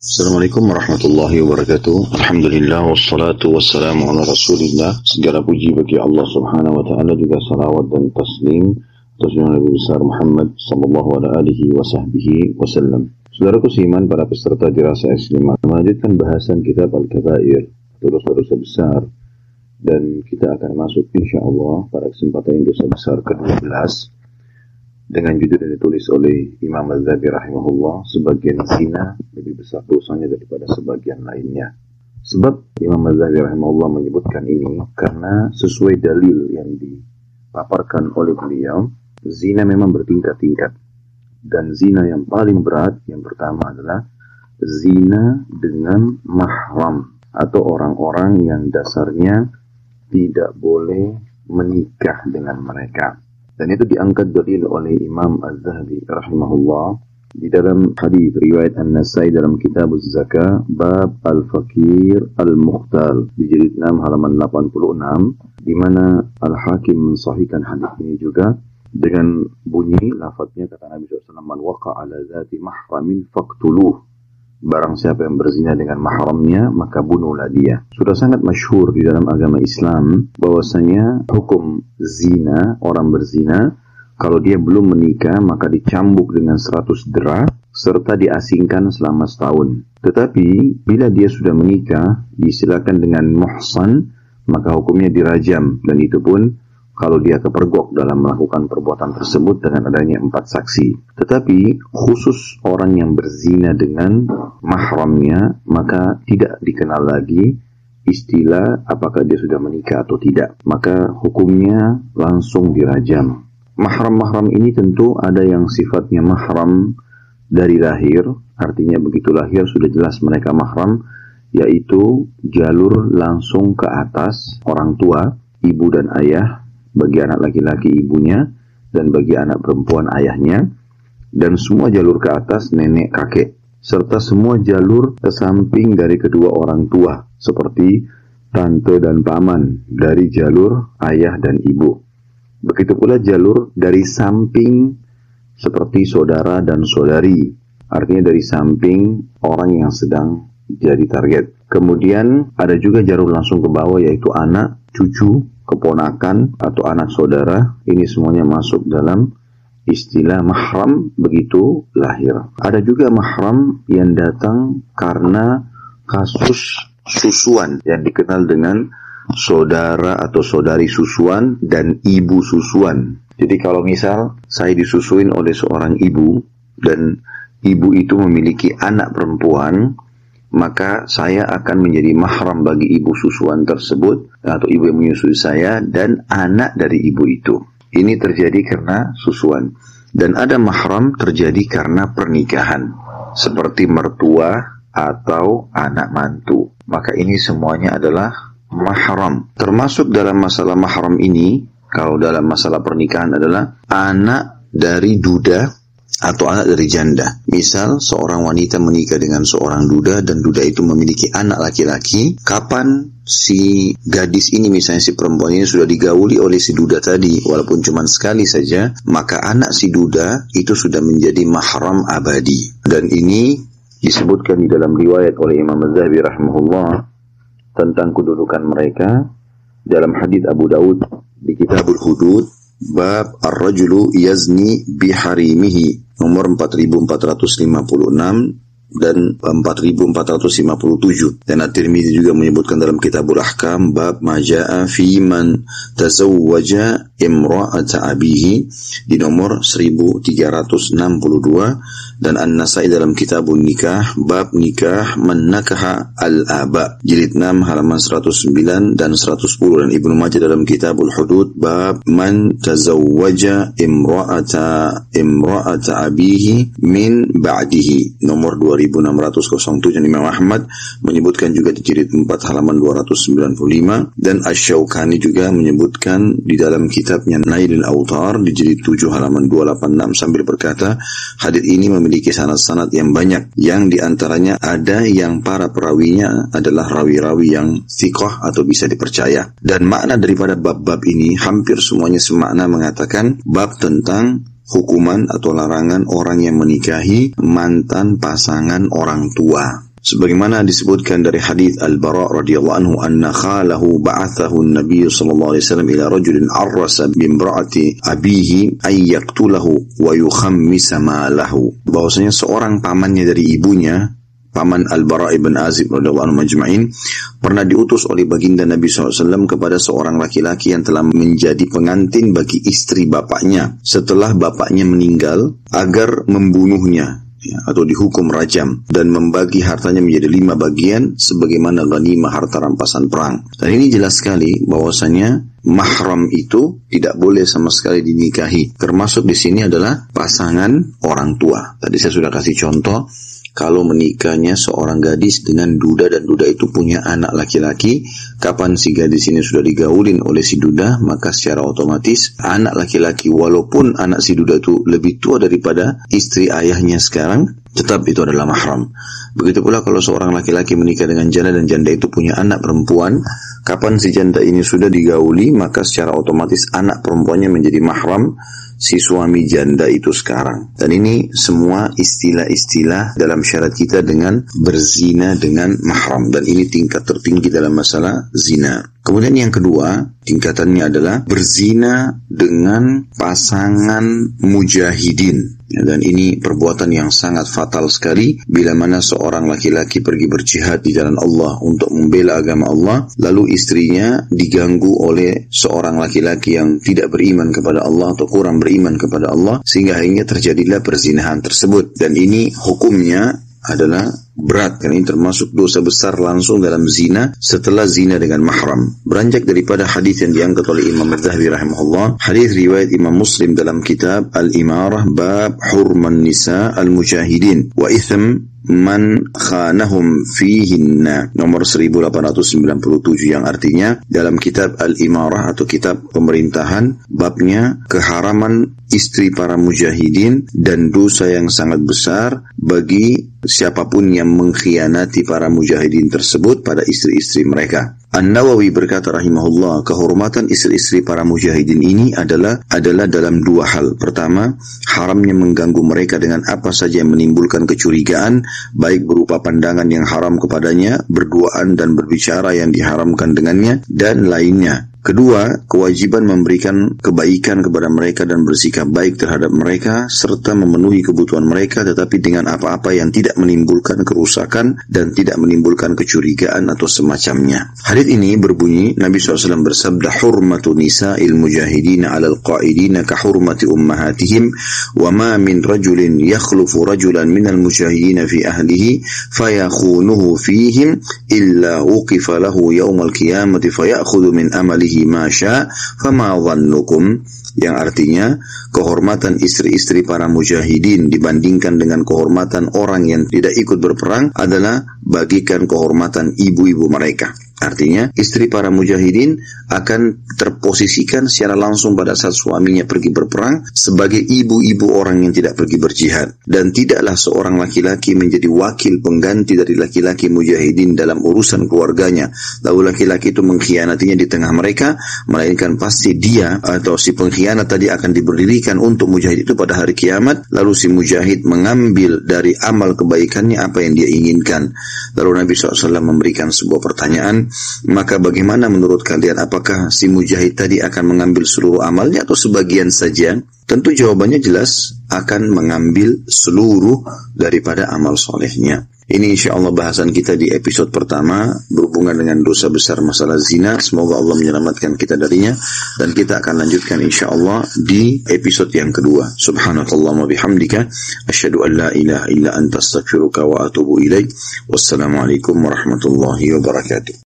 Assalamualaikum warahmatullahi wabarakatuh. Alhamdulillah wassalatu wassalamu ala rasulillah. Segala puji bagi Allah subhanahu wa ta'ala, juga salawat dan taslim atas Nabi besar Muhammad sallallahu alaihi wa sahbihi wasallam. Saudaraku seiman, para peserta dirasa S5, melanjutkan bahasan kitab Al-Kabair, dosa-dosa besar, dan kita akan masuk insyaallah pada kesempatan dosa besar ke-12 dengan judul yang ditulis oleh Imam Az-Zahabi rahimahullah, sebagian zina lebih besar dosanya daripada sebagian lainnya. Sebab Imam Az-Zahabi rahimahullah menyebutkan ini karena sesuai dalil yang dipaparkan oleh beliau, zina memang bertingkat-tingkat. Dan zina yang paling berat, yang pertama adalah zina dengan mahram, atau orang-orang yang dasarnya tidak boleh menikah dengan mereka. Dan itu diangkat dalil oleh Imam Az-Zahabi rahimahullah di dalam hadis riwayat An-Nasai dalam kitab Az-Zakah bab Al-Fakir Al-Mukhtal di jilid 6 halaman 86, di mana Al-Hakim mensahihkan hadis ini juga dengan bunyi lafadznya, kata Nabi SAW, man waqa ala zati mahramin faqtuluh, barang siapa yang berzina dengan mahramnya maka bunuhlah dia. Sudah sangat masyhur di dalam agama Islam bahwasanya hukum zina, orang berzina kalau dia belum menikah maka dicambuk dengan 100 dera serta diasingkan selama setahun. Tetapi bila dia sudah menikah, disilakan dengan muhsan, maka hukumnya dirajam, dan itu pun kalau dia kepergok dalam melakukan perbuatan tersebut dengan adanya 4 saksi. Tetapi khusus orang yang berzina dengan mahramnya, maka tidak dikenal lagi istilah apakah dia sudah menikah atau tidak. Maka hukumnya langsung dirajam. Mahram-mahram ini tentu ada yang sifatnya mahram dari lahir, artinya begitu lahir sudah jelas mereka mahram, yaitu jalur langsung ke atas orang tua, ibu dan ayah, bagi anak laki-laki ibunya, dan bagi anak perempuan ayahnya, dan semua jalur ke atas nenek kakek, serta semua jalur ke samping dari kedua orang tua, seperti tante dan paman dari jalur ayah dan ibu. Begitu pula jalur dari samping seperti saudara dan saudari, artinya dari samping orang yang sedang jadi target. Kemudian ada juga jalur langsung ke bawah, yaitu anak, cucu, keponakan atau anak saudara. Ini semuanya masuk dalam istilah mahram begitu lahir. Ada juga mahram yang datang karena kasus susuan yang dikenal dengan saudara atau saudari susuan dan ibu susuan. Jadi kalau misal saya disusuin oleh seorang ibu dan ibu itu memiliki anak perempuan, maka saya akan menjadi mahram bagi ibu susuan tersebut atau ibu yang menyusui saya dan anak dari ibu itu. Ini terjadi karena susuan. Dan ada mahram terjadi karena pernikahan, seperti mertua atau anak mantu. Maka ini semuanya adalah mahram. Termasuk dalam masalah mahram ini, kalau dalam masalah pernikahan, adalah anak dari duda atau anak dari janda. Misal seorang wanita menikah dengan seorang duda dan duda itu memiliki anak laki-laki, kapan si gadis ini, misalnya si perempuan ini, sudah digauli oleh si duda tadi walaupun cuma sekali saja, maka anak si duda itu sudah menjadi mahram abadi. Dan ini disebutkan di dalam riwayat oleh Imam Az-Zahabi rahimahullah tentang kedudukan mereka dalam hadits Abu Daud di Kitabul Hudud bab ar-rajulu yazni biharimihi nomor 4456 dan 4457. Dan At-Tirmidzi juga menyebutkan dalam Kitabul Ahkam bab majaa fi man tazawwaja imra'ata abihi di nomor 1362, dan An-Nasai dalam Kitabun Nikah bab nikah man nakaha al-aba jilid 6 halaman 109 dan 110, dan Ibnu Majah dalam Kitabul Hudud bab man tazawwaja imra'ata abihi min ba'dihi nomor 2607. Imam Ahmad menyebutkan juga di jilid 4 halaman 295, dan Asy-Syaukani juga menyebutkan di dalam kitabnya Nailul Autar di jilid 7 halaman 286 sambil berkata, hadits ini memiliki sanad-sanad yang banyak, yang diantaranya ada yang para perawinya adalah rawi-rawi yang thiqah atau bisa dipercaya. Dan makna daripada bab-bab ini hampir semuanya semakna mengatakan bab tentang hukuman atau larangan orang yang menikahi mantan pasangan orang tua. Sebagaimana disebutkan dari hadis Al-Bara radhiyallahu anhu, anna khalahu ba'athahu an-nabiy sallallahu alaihi wasallam ila rajulin arrasa bi imra'ati abihi ay yaqtulahu wa yukhammisa malahu. Bahwasanya seorang pamannya dari ibunya, paman Al-Bara ibn Azib radhiyallahu anhu majma'in, pernah diutus oleh baginda Nabi SAW kepada seorang laki-laki yang telah menjadi pengantin bagi istri bapaknya setelah bapaknya meninggal, agar membunuhnya atau dihukum rajam dan membagi hartanya menjadi 5 bagian sebagaimana ghanimah harta rampasan perang. Dan ini jelas sekali bahwasanya mahram itu tidak boleh sama sekali dinikahi. Termasuk di sini adalah pasangan orang tua. Tadi saya sudah kasih contoh, kalau menikahnya seorang gadis dengan duda dan duda itu punya anak laki-laki, kapan si gadis ini sudah digaulin oleh si duda, maka secara otomatis anak laki-laki, walaupun anak si duda itu lebih tua daripada istri ayahnya sekarang, tetap itu adalah mahram. Begitu pula kalau seorang laki-laki menikah dengan janda dan janda itu punya anak perempuan, kapan si janda ini sudah digauli, maka secara otomatis anak perempuannya menjadi mahram si suami janda itu sekarang. Dan ini semua istilah-istilah dalam syariat kita dengan berzina dengan mahram, dan ini tingkat tertinggi dalam masalah zina. Kemudian yang kedua, tingkatannya adalah berzina dengan pasangan mujahidin. Dan ini perbuatan yang sangat fatal sekali bila mana seorang laki-laki pergi berjihad di jalan Allah untuk membela agama Allah, lalu istrinya diganggu oleh seorang laki-laki yang tidak beriman kepada Allah atau kurang beriman kepada Allah, sehingga akhirnya terjadilah perzinahan tersebut. Dan ini hukumnya adalah berat, karena ini termasuk dosa besar langsung dalam zina setelah zina dengan mahram. Beranjak daripada hadis yang diangkat oleh Imam Az-Zahabi rahimahullah, hadis riwayat Imam Muslim dalam kitab Al-Imarah bab hurman nisa al-mujahidin wa ithm man khanahum fihinna, nomor 1897, yang artinya dalam kitab Al-Imarah atau kitab pemerintahan, babnya keharaman istri para mujahidin dan dosa yang sangat besar bagi siapapun yang mengkhianati para mujahidin tersebut pada istri-istri mereka. An-Nawawi berkata rahimahullah, kehormatan istri-istri para mujahidin ini adalah dalam 2 hal. Pertama, haramnya mengganggu mereka dengan apa saja yang menimbulkan kecurigaan, baik berupa pandangan yang haram kepadanya, berduaan dan berbicara yang diharamkan dengannya, dan lainnya. Kedua, kewajiban memberikan kebaikan kepada mereka dan bersikap baik terhadap mereka, serta memenuhi kebutuhan mereka, tetapi dengan apa-apa yang tidak menimbulkan kerusakan dan tidak menimbulkan kecurigaan atau semacamnya. Hadits ini berbunyi, Nabi SAW bersabda, hurmatu nisa'il mujahidina alal qa'idina ka hurmati ummahatihim, wa ma min rajulin yakhlufu rajulan minal mujahidina fi ahlihi fayakhunuhu fihim illa uqifa lahu yawmal qiyamati fayakhudhu min amalihi masya fama dhannukum, yang artinya kehormatan istri-istri para mujahidin dibandingkan dengan kehormatan orang yang tidak ikut berperang adalah bagikan kehormatan ibu-ibu mereka. Artinya istri para mujahidin akan terposisikan secara langsung pada saat suaminya pergi berperang sebagai ibu-ibu orang yang tidak pergi berjihad, dan tidaklah seorang laki-laki menjadi wakil pengganti dari laki-laki mujahidin dalam urusan keluarganya, lalu laki-laki itu mengkhianatinya di tengah mereka, melainkan pasti dia atau si pengkhianat tadi akan diberdirikan untuk mujahid itu pada hari kiamat, lalu si mujahid mengambil dari amal kebaikannya apa yang dia inginkan. Lalu Nabi SAW memberikan sebuah pertanyaan, maka bagaimana menurut kalian, apakah si mujahid tadi akan mengambil seluruh amalnya atau sebagian saja? Tentu jawabannya jelas akan mengambil seluruh daripada amal solehnya. Ini insyaAllah bahasan kita di episode pertama berhubungan dengan dosa besar masalah zina. Semoga Allah menyelamatkan kita darinya, dan kita akan lanjutkan insyaAllah di episode yang kedua. Subhanakallahumma bihamdika asyhadu an la ilaha illa anta astaghfiruka wa atubu ilaik. Wassalamualaikum warahmatullahi wabarakatuh.